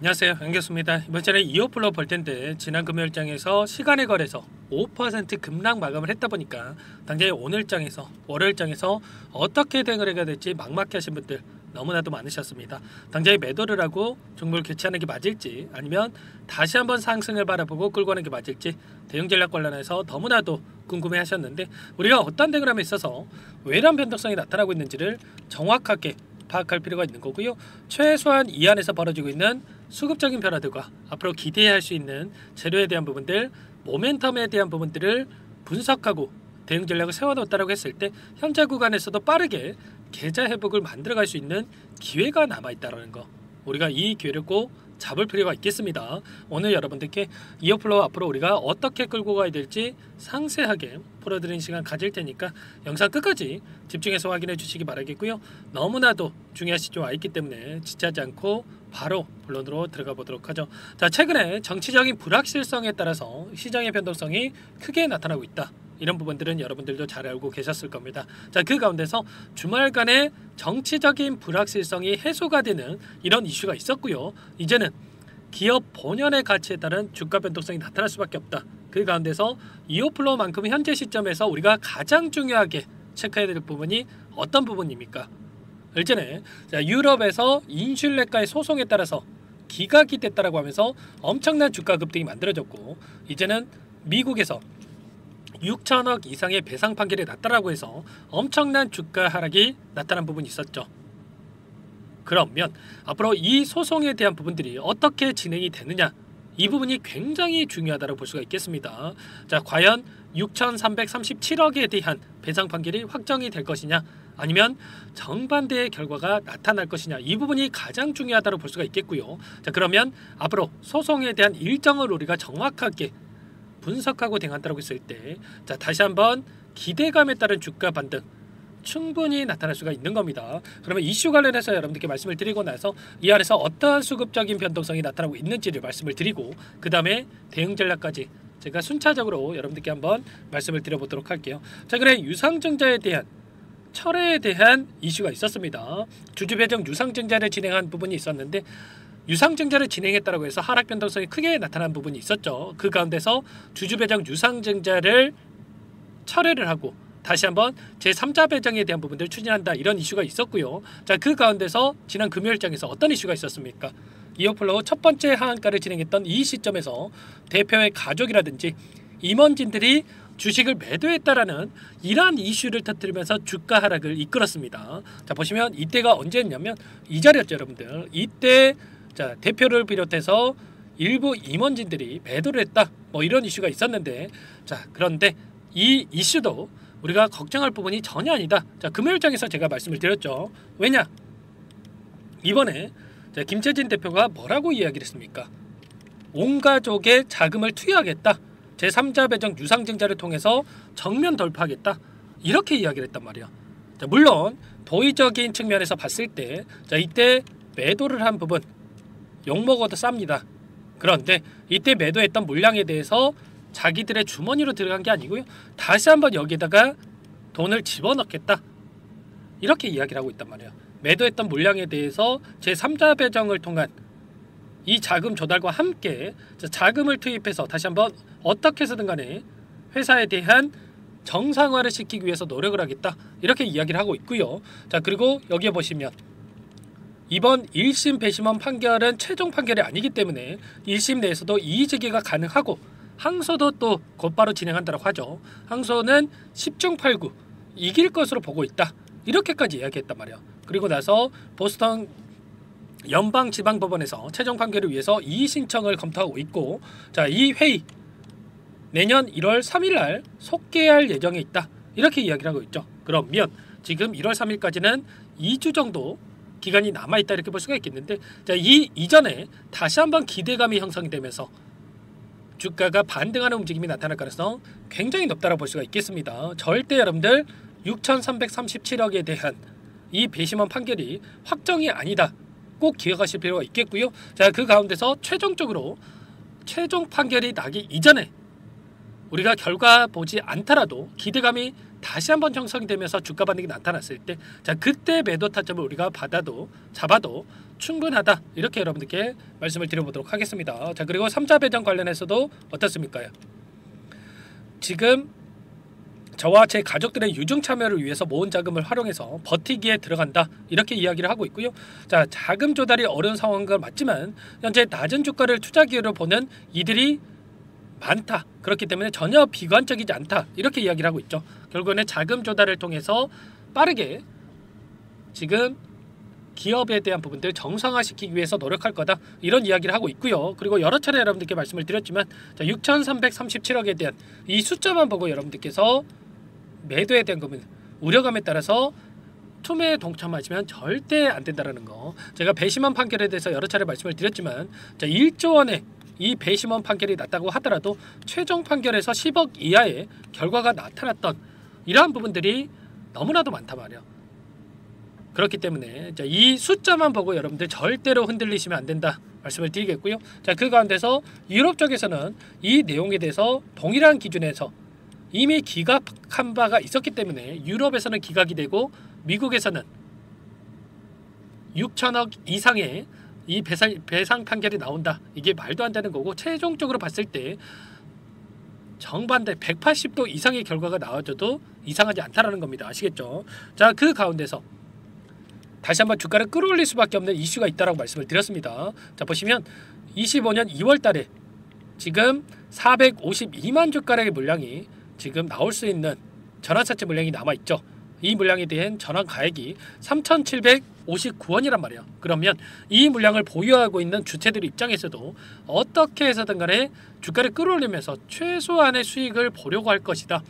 안녕하세요, 안겼습니다. 이번 전에 이어플로 볼 텐데 지난 금요일장에서 시간에 걸해서 5% 급락 마감을 했다 보니까 당장 오늘장에서 월요일장에서 어떻게 대응을 해야 될지 막막해 하신 분들 너무나도 많으셨습니다. 당장에 매도를 하고 종목을 교체하는 게 맞을지 아니면 다시 한번 상승을 바라보고 끌고 가는 게 맞을지 대응 전략 관련해서 너무나도 궁금해 하셨는데, 우리가 어떤 대응을 함에 있어서 왜이런 변동성이 나타나고 있는지를 정확하게 파악할 필요가 있는 거고요. 최소한 이 안에서 벌어지고 있는 수급적인 변화들과 앞으로 기대해야 할 수 있는 재료에 대한 부분들, 모멘텀에 대한 부분들을 분석하고 대응 전략을 세워놓았다고 했을 때 현재 구간에서도 빠르게 계좌 회복을 만들어갈 수 있는 기회가 남아있다는 거, 우리가 이 기회를 꼭 잡을 필요가 있겠습니다. 오늘 여러분들께 이어플로우 앞으로 우리가 어떻게 끌고 가야 될지 상세하게 풀어드리는 시간 가질 테니까 영상 끝까지 집중해서 확인해 주시기 바라겠고요. 너무나도 중요한 시점에 와 있기 때문에 지체하지 않고 바로 본론으로 들어가 보도록 하죠. 자, 최근에 정치적인 불확실성에 따라서 시장의 변동성이 크게 나타나고 있다. 이런 부분들은 여러분들도 잘 알고 계셨을 겁니다. 자, 그 가운데서 주말간에 정치적인 불확실성이 해소가 되는 이런 이슈가 있었고요. 이제는 기업 본연의 가치에 따른 주가 변동성이 나타날 수밖에 없다. 그 가운데서 이어플로우만큼 현재 시점에서 우리가 가장 중요하게 체크해야 될 부분이 어떤 부분입니까? 일전에 유럽에서 인슐레가의 소송에 따라서 기각이 됐다라고 하면서 엄청난 주가 급등이 만들어졌고, 이제는 미국에서 6천억 이상의 배상 판결이 났다라고 해서 엄청난 주가 하락이 나타난 부분이 있었죠. 그러면 앞으로 이 소송에 대한 부분들이 어떻게 진행이 되느냐, 이 부분이 굉장히 중요하다고 볼 수가 있겠습니다. 자, 과연 6,337억에 대한 배상 판결이 확정이 될 것이냐, 아니면 정반대의 결과가 나타날 것이냐, 이 부분이 가장 중요하다고 볼 수가 있겠고요. 자, 그러면 앞으로 소송에 대한 일정을 우리가 정확하게 분석하고 대응한다고 했을 때, 자, 다시 한번 기대감에 따른 주가 반등 충분히 나타날 수가 있는 겁니다. 그러면 이슈 관련해서 여러분들께 말씀을 드리고 나서 이 안에서 어떠한 수급적인 변동성이 나타나고 있는지를 말씀을 드리고, 그 다음에 대응 전략까지 제가 순차적으로 여러분들께 한번 말씀을 드려보도록 할게요. 자, 그래 유상증자에 대한 철회에 대한 이슈가 있었습니다. 주주배정 유상증자를 진행한 부분이 있었는데, 유상증자를 진행했다고 해서 하락 변동성이 크게 나타난 부분이 있었죠. 그 가운데서 주주배정 유상증자를 철회를 하고 다시 한번 제3자 배정에 대한 부분들을 추진한다, 이런 이슈가 있었고요. 자, 그 가운데서 지난 금요일장에서 어떤 이슈가 있었습니까? 이어플로우 첫 번째 하한가를 진행했던 이 시점에서 대표의 가족이라든지 임원진들이 주식을 매도했다라는 이러한 이슈를 터뜨리면서 주가 하락을 이끌었습니다. 자, 보시면 이때가 언제였냐면 이 자리였죠, 여러분들. 이때 자, 대표를 비롯해서 일부 임원진들이 매도를 했다, 뭐 이런 이슈가 있었는데, 자, 그런데 이 이슈도 우리가 걱정할 부분이 전혀 아니다. 자, 금요일장에서 제가 말씀을 드렸죠. 왜냐? 이번에 자, 김채진 대표가 뭐라고 이야기를 했습니까? 온 가족의 자금을 투여하겠다, 제3자 배정 유상증자를 통해서 정면 돌파하겠다, 이렇게 이야기를 했단 말이야. 자, 물론 도의적인 측면에서 봤을 때, 자, 이때 매도를 한 부분 욕먹어도 쌉니다. 그런데 이때 매도했던 물량에 대해서 자기들의 주머니로 들어간 게 아니고요, 다시 한번 여기에다가 돈을 집어넣겠다, 이렇게 이야기를 하고 있단 말이에요. 매도했던 물량에 대해서 제3자 배정을 통한 이 자금 조달과 함께 자금을 투입해서 다시 한번 어떻게 해서든 간에 회사에 대한 정상화를 시키기 위해서 노력을 하겠다, 이렇게 이야기를 하고 있고요. 자, 그리고 여기에 보시면 이번 1심 배심원 판결은 최종 판결이 아니기 때문에 1심 내에서도 이의제기가 가능하고 항소도 또 곧바로 진행한다고 하죠. 항소는 10중 8구 이길 것으로 보고 있다, 이렇게까지 이야기했단 말이에요. 그리고 나서 보스턴 연방지방법원에서 최종 판결을 위해서 이의 신청을 검토하고 있고, 자, 이 회의 내년 1월 3일 날 속개할 예정에 있다, 이렇게 이야기를 하고 있죠. 그러면 지금 1월 3일까지는 2주 정도 기간이 남아있다, 이렇게 볼 수가 있겠는데, 자, 이 이전에 다시 한번 기대감이 형성이 되면서 주가가 반등하는 움직임이 나타날 가능성 굉장히 높다고 볼 수가 있겠습니다. 절대 여러분들 6,337억에 대한 이 배심원 판결이 확정이 아니다, 꼭 기억하실 필요가 있겠고요. 자, 그 가운데서 최종적으로 최종 판결이 나기 이전에 우리가 결과 보지 않더라도 기대감이 다시 한번 형성이 되면서 주가 반등이 나타났을 때, 자 그때 매도 타점을 우리가 잡아도 충분하다, 이렇게 여러분들께 말씀을 드려보도록 하겠습니다. 자 그리고 3자 배정 관련해서도 어떻습니까? 지금 저와 제 가족들의 유증 참여를 위해서 모은 자금을 활용해서 버티기에 들어간다, 이렇게 이야기를 하고 있고요. 자 자금 조달이 어려운 상황인 건 맞지만 현재 낮은 주가를 투자 기회로 보는 이들이 많다, 그렇기 때문에 전혀 비관적이지 않다, 이렇게 이야기를 하고 있죠. 결국에는 자금 조달을 통해서 빠르게 지금 기업에 대한 부분들 정상화시키기 위해서 노력할 거다, 이런 이야기를 하고 있고요. 그리고 여러 차례 여러분들께 말씀을 드렸지만 6,337억에 대한 이 숫자만 보고 여러분들께서 매도에 대한 부분 우려감에 따라서 투매에 동참하시면 절대 안 된다라는 거, 제가 배심원 판결에 대해서 여러 차례 말씀을 드렸지만, 자 1조 원의 이 배심원 판결이 났다고 하더라도 최종 판결에서 10억 이하의 결과가 나타났던 이러한 부분들이 너무나도 많단 말이야. 그렇기 때문에 자, 이 숫자만 보고 여러분들 절대로 흔들리시면 안 된다 말씀을 드리겠고요. 자, 그 가운데서 유럽 쪽에서는 이 내용에 대해서 동일한 기준에서 이미 기각한 바가 있었기 때문에 유럽에서는 기각이 되고 미국에서는 6천억 이상의 이 배상 판결이 나온다, 이게 말도 안 되는 거고, 최종적으로 봤을 때 정반대 180도 이상의 결과가 나와줘도 이상하지 않다라는 겁니다. 아시겠죠? 자, 그 가운데서 다시 한번 주가를 끌어올릴 수밖에 없는 이슈가 있다라고 말씀을 드렸습니다. 자 보시면 25년 2월 달에 지금 452만 주가량의 물량이 지금 나올 수 있는 전환사채 물량이 남아있죠. 이 물량에 대한 전환 가액이 3,759원이란 말이야. 그러면 이 물량을 보유하고 있는 주체들 입장에서도 어떻게 해서든 간에 주가를 끌어올리면서 최소한의 수익을 보려고 할 것이다.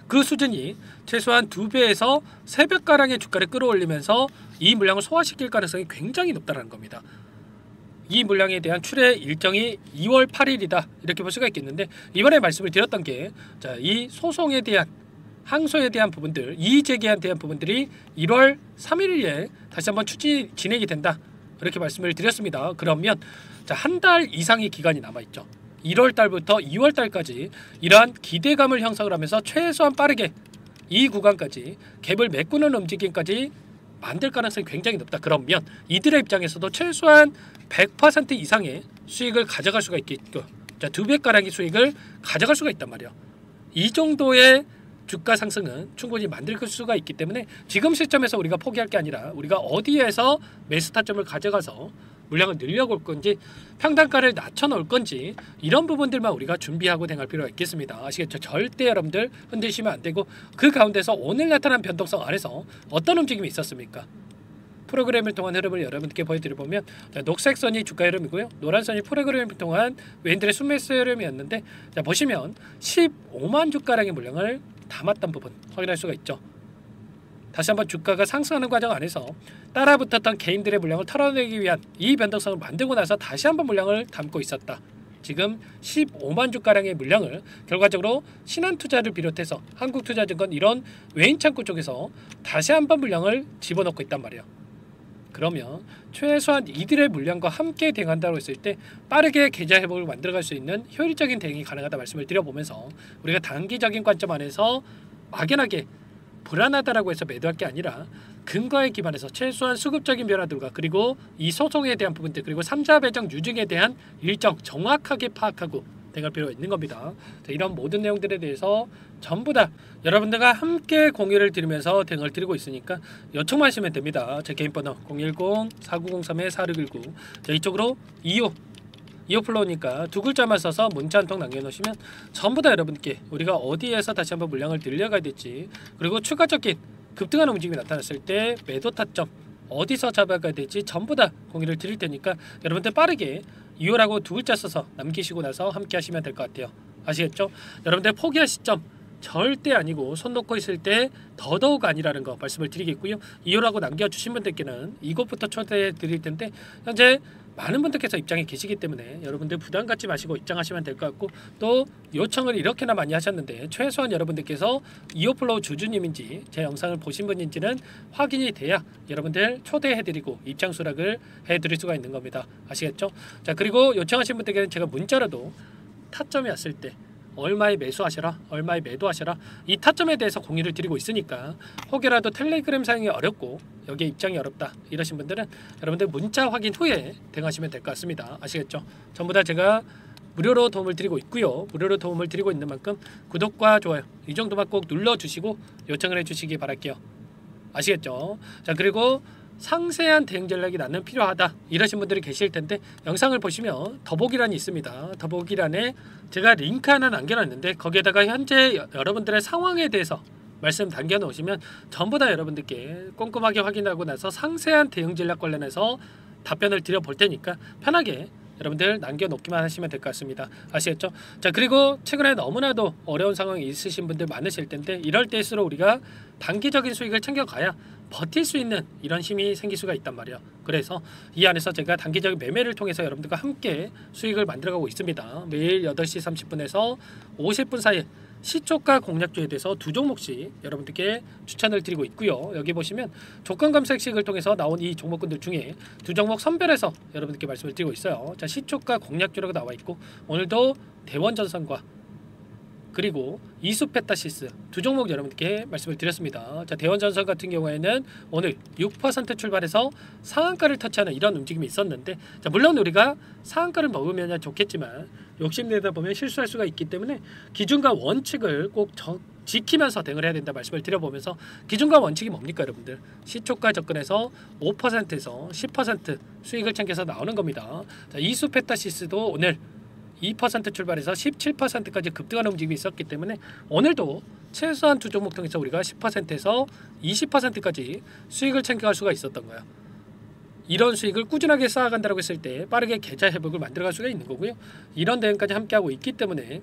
그 수준이 최소한 2배에서 3배가량의 주가를 끌어올리면서 이 물량을 소화시킬 가능성이 굉장히 높다는 겁니다. 이 물량에 대한 출회 일정이 2월 8일이다 이렇게 볼 수가 있겠는데, 이번에 말씀을 드렸던 게 자, 이 소송에 대한 항소에 대한 부분들, 이의제기에 대한 부분들이 1월 3일에 다시 한번 진행이 된다, 이렇게 말씀을 드렸습니다. 그러면 자, 한 달 이상의 기간이 남아있죠. 1월 달부터 2월 달까지 이러한 기대감을 형성을 하면서 최소한 빠르게 이 구간까지 갭을 메꾸는 움직임까지 만들 가능성이 굉장히 높다. 그러면 이들의 입장에서도 최소한 100% 이상의 수익을 가져갈 수가 있겠고, 자, 2배가량의 수익을 가져갈 수가 있단 말이에요. 이 정도의 주가 상승은 충분히 만들 수가 있기 때문에 지금 시점에서 우리가 포기할 게 아니라 우리가 어디에서 매수 타점을 가져가서 물량을 늘려볼 건지 평단가를 낮춰놓을 건지 이런 부분들만 우리가 준비하고 행할 필요가 있겠습니다. 아시겠죠? 절대 여러분들 흔드시면 안 되고, 그 가운데서 오늘 나타난 변동성 안에서 어떤 움직임이 있었습니까? 프로그램을 통한 흐름을 여러분께 보여드려보면 녹색 선이 주가 흐름이고요, 노란 선이 프로그램을 통한 외인들의 순매수 흐름이었는데, 자 보시면 15만 주가량의 물량을 담았던 부분 확인할 수가 있죠. 다시 한번 주가가 상승하는 과정 안에서 따라붙었던 개인들의 물량을 털어내기 위한 이 변동성을 만들고 나서 다시 한번 물량을 담고 있었다. 지금 15만 주가량의 물량을 결과적으로 신한투자를 비롯해서 한국투자증권 이런 외인 창구 쪽에서 다시 한번 물량을 집어넣고 있단 말이에요. 그러면 최소한 이들의 물량과 함께 대응한다고 했을 때 빠르게 계좌 회복을 만들어갈 수 있는 효율적인 대응이 가능하다 말씀을 드려보면서, 우리가 단기적인 관점 안에서 막연하게 불안하다라고 해서 매도할 게 아니라 근거에 기반해서 최소한 수급적인 변화들과 그리고 이 소송에 대한 부분들, 그리고 3자 배정 유증에 대한 일정 정확하게 파악하고 대응할 필요가 있는 겁니다. 자, 이런 모든 내용들에 대해서 전부 다 여러분들과 함께 공유를 드리면서 대응을 드리고 있으니까 요청만 하시면 됩니다. 제 개인 번호 010-4903-4619, 자, 이쪽으로 25 플로우니까 두 글자만 써서 문자 한 통 남겨놓으시면 전부 다 여러분께 우리가 어디에서 다시 한번 물량을 늘려가야 될지, 그리고 추가적인 급등하는 움직임이 나타났을 때 매도 타점 어디서 잡아가야 될지 전부 다 공유를 드릴 테니까 여러분들 빠르게 2호라고 두 글자 써서 남기시고 나서 함께 하시면 될 것 같아요. 아시겠죠? 여러분들 포기할 시점 절대 아니고 손 놓고 있을 때 더더욱 아니라는 거 말씀을 드리겠고요. 2호라고 남겨주신 분들께는 이곳부터 초대해 드릴 텐데, 현재 많은 분들께서 입장에 계시기 때문에 여러분들 부담 갖지 마시고 입장하시면 될 것 같고, 또 요청을 이렇게나 많이 하셨는데 최소한 여러분들께서 2호 플로우 주주님인지 제 영상을 보신 분인지는 확인이 돼야 여러분들 초대해드리고 입장 수락을 해드릴 수가 있는 겁니다. 아시겠죠? 자, 그리고 요청하신 분들께는 제가 문자로도 타점이 왔을 때 얼마에 매수하셔라, 얼마에 매도하셔라, 이 타점에 대해서 공유를 드리고 있으니까 혹여라도 텔레그램 사용이 어렵고 여기에 입장이 어렵다 이러신 분들은 여러분들 문자 확인 후에 대응하시면 될 것 같습니다. 아시겠죠? 전부 다 제가 무료로 도움을 드리고 있고요. 무료로 도움을 드리고 있는 만큼 구독과 좋아요 이 정도만 꼭 눌러주시고 요청을 해주시기 바랄게요. 아시겠죠? 자, 그리고 상세한 대응 전략이 나는 필요하다 이러신 분들이 계실 텐데 영상을 보시면 더보기란이 있습니다. 더보기란에 제가 링크 하나 남겨놨는데 거기에다가 현재 여러분들의 상황에 대해서 말씀 남겨 놓으시면 전부 다 여러분들께 꼼꼼하게 확인하고 나서 상세한 대응 전략 관련해서 답변을 드려 볼 테니까 편하게 여러분들 남겨놓기만 하시면 될 것 같습니다. 아시겠죠? 자, 그리고 최근에 너무나도 어려운 상황이 있으신 분들 많으실 텐데 이럴 때일수록 우리가 단기적인 수익을 챙겨가야 버틸 수 있는 이런 힘이 생길 수가 있단 말이에요. 그래서 이 안에서 제가 단기적인 매매를 통해서 여러분들과 함께 수익을 만들어가고 있습니다. 매일 8시 30분에서 50분 사이에 시초가 공략주에 대해서 두 종목씩 여러분들께 추천을 드리고 있고요. 여기 보시면 조건 검색식을 통해서 나온 이 종목군들 중에 두 종목 선별해서 여러분들께 말씀을 드리고 있어요. 자, 시초가 공략주라고 나와 있고 오늘도 대원전선과 그리고 이수페타시스 두 종목 여러분들께 말씀을 드렸습니다. 자, 대원전선 같은 경우에는 오늘 6% 출발해서 상한가를 터치하는 이런 움직임이 있었는데 자, 물론 우리가 상한가를 먹으면 좋겠지만 욕심내다 보면 실수할 수가 있기 때문에 기준과 원칙을 꼭 지키면서 대응을 해야 된다 말씀을 드려보면서 기준과 원칙이 뭡니까 여러분들? 시초가 접근해서 5%에서 10% 수익을 챙겨서 나오는 겁니다. 자, 이수페타시스도 오늘 2% 출발해서 17%까지 급등하는 움직임이 있었기 때문에 오늘도 최소한 두 종목 통해서 우리가 10%에서 20%까지 수익을 챙겨갈 수가 있었던 거예요. 이런 수익을 꾸준하게 쌓아간다고 했을 때 빠르게 계좌 회복을 만들어갈 수가 있는 거고요. 이런 대응까지 함께하고 있기 때문에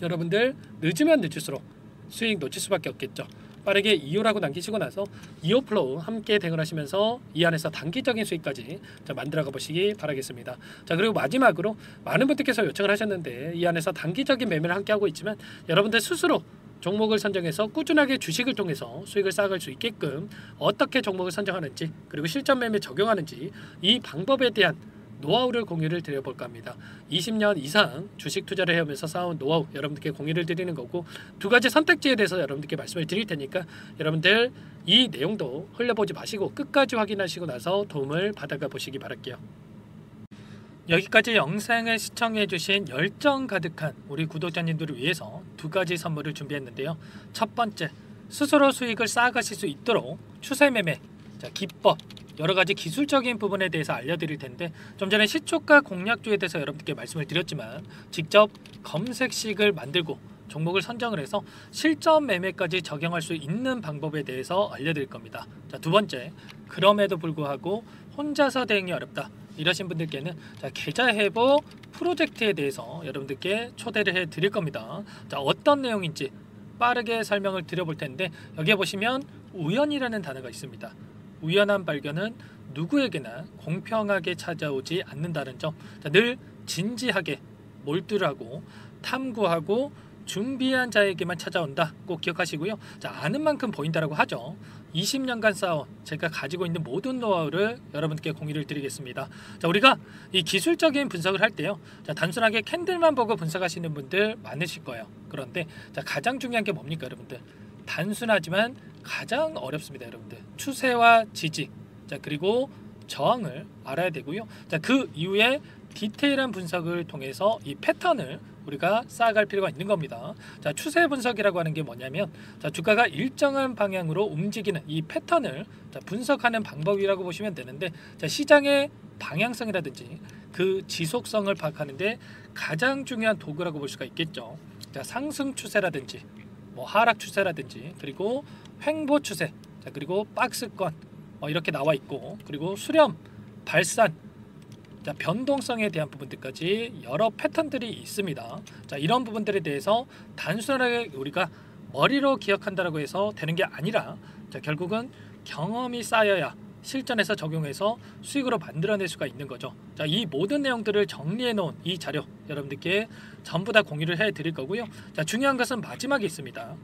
여러분들 늦으면 늦을수록 수익 놓칠 수밖에 없겠죠. 빠르게 이호라고 남기시고 나서 이호 플로우 함께 대응을 하시면서 이 안에서 단기적인 수익까지 만들어가 보시기 바라겠습니다. 자, 그리고 마지막으로 많은 분들께서 요청을 하셨는데 이 안에서 단기적인 매매를 함께 하고 있지만 여러분들 스스로 종목을 선정해서 꾸준하게 주식을 통해서 수익을 쌓아갈 수 있게끔 어떻게 종목을 선정하는지 그리고 실전 매매 적용하는지 이 방법에 대한 노하우를 공유를 드려볼까 합니다. 20년 이상 주식 투자를 해오면서 쌓아온 노하우 여러분들께 공유를 드리는 거고 두 가지 선택지에 대해서 여러분들께 말씀을 드릴 테니까 여러분들 이 내용도 흘려보지 마시고 끝까지 확인하시고 나서 도움을 받아가 보시기 바랄게요. 여기까지 영상을 시청해주신 열정 가득한 우리 구독자님들을 위해서 두 가지 선물을 준비했는데요. 첫 번째, 스스로 수익을 쌓아가실 수 있도록 추세 매매 기법 여러가지 기술적인 부분에 대해서 알려드릴 텐데 좀 전에 시초가 공략주에 대해서 여러분들께 말씀을 드렸지만 직접 검색식을 만들고 종목을 선정을 해서 실전 매매까지 적용할 수 있는 방법에 대해서 알려드릴 겁니다. 자, 두 번째, 그럼에도 불구하고 혼자서 대응이 어렵다 이러신 분들께는 계좌 회복 프로젝트에 대해서 여러분들께 초대를 해 드릴 겁니다. 자, 어떤 내용인지 빠르게 설명을 드려볼 텐데 여기에 보시면 우연이라는 단어가 있습니다. 우연한 발견은 누구에게나 공평하게 찾아오지 않는다는 점, 늘 진지하게 몰두하고 탐구하고 준비한 자에게만 찾아온다 꼭 기억하시고요. 자, 아는 만큼 보인다라고 하죠. 20년간 쌓아온 제가 가지고 있는 모든 노하우를 여러분께 공유를 드리겠습니다. 자, 우리가 이 기술적인 분석을 할 때요, 단순하게 캔들만 보고 분석하시는 분들 많으실 거예요. 그런데 가장 중요한 게 뭡니까 여러분들? 단순하지만 가장 어렵습니다. 여러분들 추세와 지지 그리고 저항을 알아야 되고요. 그 이후에 디테일한 분석을 통해서 이 패턴을 우리가 쌓아갈 필요가 있는 겁니다. 추세 분석이라고 하는 게 뭐냐면 주가가 일정한 방향으로 움직이는 이 패턴을 분석하는 방법이라고 보시면 되는데 시장의 방향성이라든지 그 지속성을 파악하는데 가장 중요한 도구라고 볼 수가 있겠죠. 상승 추세라든지 하락 추세라든지 그리고 횡보 추세 그리고 박스권 이렇게 나와 있고 그리고 수렴, 발산, 변동성에 대한 부분들까지 여러 패턴들이 있습니다. 이런 부분들에 대해서 단순하게 우리가 머리로 기억한다고 해서 되는 게 아니라 결국은 경험이 쌓여야 실전에서 적용해서 수익으로 만들어낼 수가 있는 거죠. 이 모든 내용들을 정리해 놓은 이 자료 여러분들께 전부 다 공유를 해 드릴 거고요. 중요한 것은 마지막에 있습니다.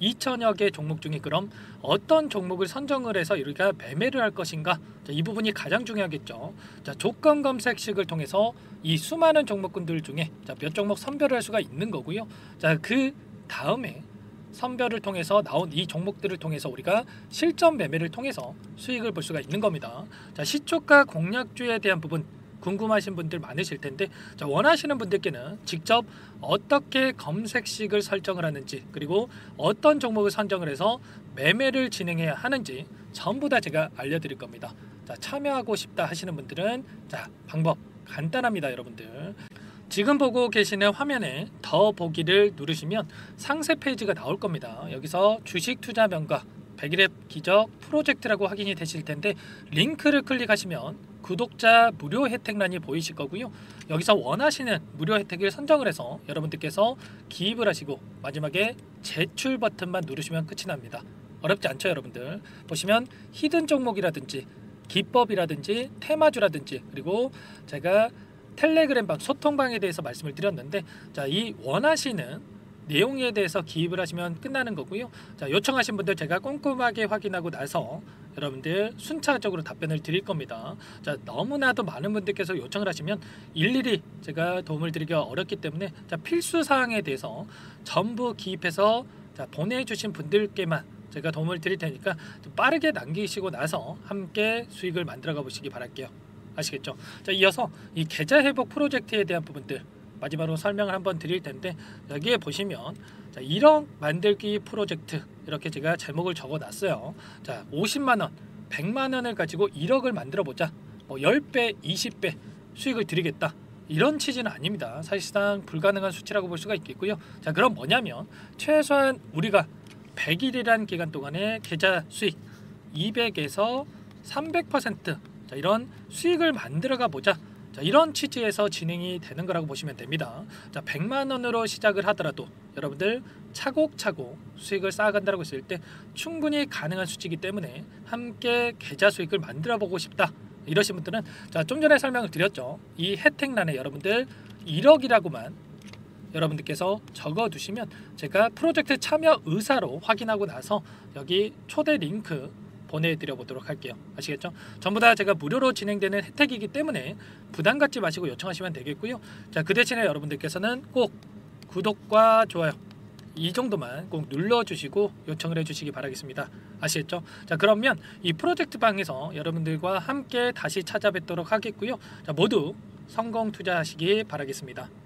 2천여 개 종목 중에 그럼 어떤 종목을 선정을 해서 우리가 매매를 할 것인가? 자, 이 부분이 가장 중요하겠죠. 자, 조건 검색식을 통해서 이 수많은 종목군들 중에 몇 종목 선별을 할 수가 있는 거고요. 자, 그 다음에 선별을 통해서 나온 이 종목들을 통해서 우리가 실전 매매를 통해서 수익을 볼 수가 있는 겁니다. 자, 시초가 공략주에 대한 부분 궁금하신 분들 많으실 텐데, 자, 원하시는 분들께는 직접 어떻게 검색식을 설정을 하는지, 그리고 어떤 종목을 선정을 해서 매매를 진행해야 하는지 전부 다 제가 알려드릴 겁니다. 자, 참여하고 싶다 하시는 분들은 자, 방법 간단합니다. 여러분들 지금 보고 계시는 화면에 더 보기를 누르시면 상세 페이지가 나올 겁니다. 여기서 주식 투자 명가 100일의 기적 프로젝트라고 확인이 되실 텐데, 링크를 클릭하시면 구독자 무료 혜택란이 보이실 거고요. 여기서 원하시는 무료 혜택을 선정을 해서 여러분들께서 기입을 하시고 마지막에 제출 버튼만 누르시면 끝이 납니다. 어렵지 않죠, 여러분들? 보시면 히든 종목이라든지 기법이라든지 테마주라든지, 그리고 제가 텔레그램방 소통방에 대해서 말씀을 드렸는데, 자, 이 원하시는 내용에 대해서 기입을 하시면 끝나는 거고요. 자, 요청하신 분들 제가 꼼꼼하게 확인하고 나서 여러분들 순차적으로 답변을 드릴 겁니다. 자, 너무나도 많은 분들께서 요청을 하시면 일일이 제가 도움을 드리기가 어렵기 때문에, 자, 필수 사항에 대해서 전부 기입해서 자, 보내주신 분들께만 제가 도움을 드릴 테니까 좀 빠르게 남기시고 나서 함께 수익을 만들어가 보시기 바랄게요. 아시겠죠? 자, 이어서 이 계좌 회복 프로젝트에 대한 부분들 마지막으로 설명을 한번 드릴 텐데, 여기에 보시면 자, 1억 만들기 프로젝트 이렇게 제가 제목을 적어 놨어요. 자, 50만원 100만원을 가지고 1억을 만들어 보자, 뭐 10배 20배 수익을 드리겠다, 이런 취지는 아닙니다. 사실상 불가능한 수치라고 볼 수가 있겠고요. 자, 그럼 뭐냐면 최소한 우리가 100일이란 기간 동안에 계좌 수익 200에서 300% 자, 이런 수익을 만들어가 보자, 자, 이런 취지에서 진행이 되는 거라고 보시면 됩니다. 자, 100만 원으로 시작을 하더라도 여러분들 차곡차곡 수익을 쌓아간다고 했을 때 충분히 가능한 수치이기 때문에 함께 계좌 수익을 만들어 보고 싶다 이러신 분들은, 자, 좀 전에 설명을 드렸죠. 이 혜택란에 여러분들 1억이라고만 여러분들께서 적어 두시면 제가 프로젝트 참여 의사로 확인하고 나서 여기 초대 링크 보내드려 보도록 할게요. 아시겠죠? 전부 다 제가 무료로 진행되는 혜택이기 때문에 부담 갖지 마시고 요청하시면 되겠고요. 자, 그 대신에 여러분들께서는 꼭 구독과 좋아요 이 정도만 꼭 눌러주시고 요청을 해주시기 바라겠습니다. 아시겠죠? 자, 그러면 이 프로젝트 방에서 여러분들과 함께 다시 찾아뵙도록 하겠고요. 자, 모두 성공 투자하시기 바라겠습니다.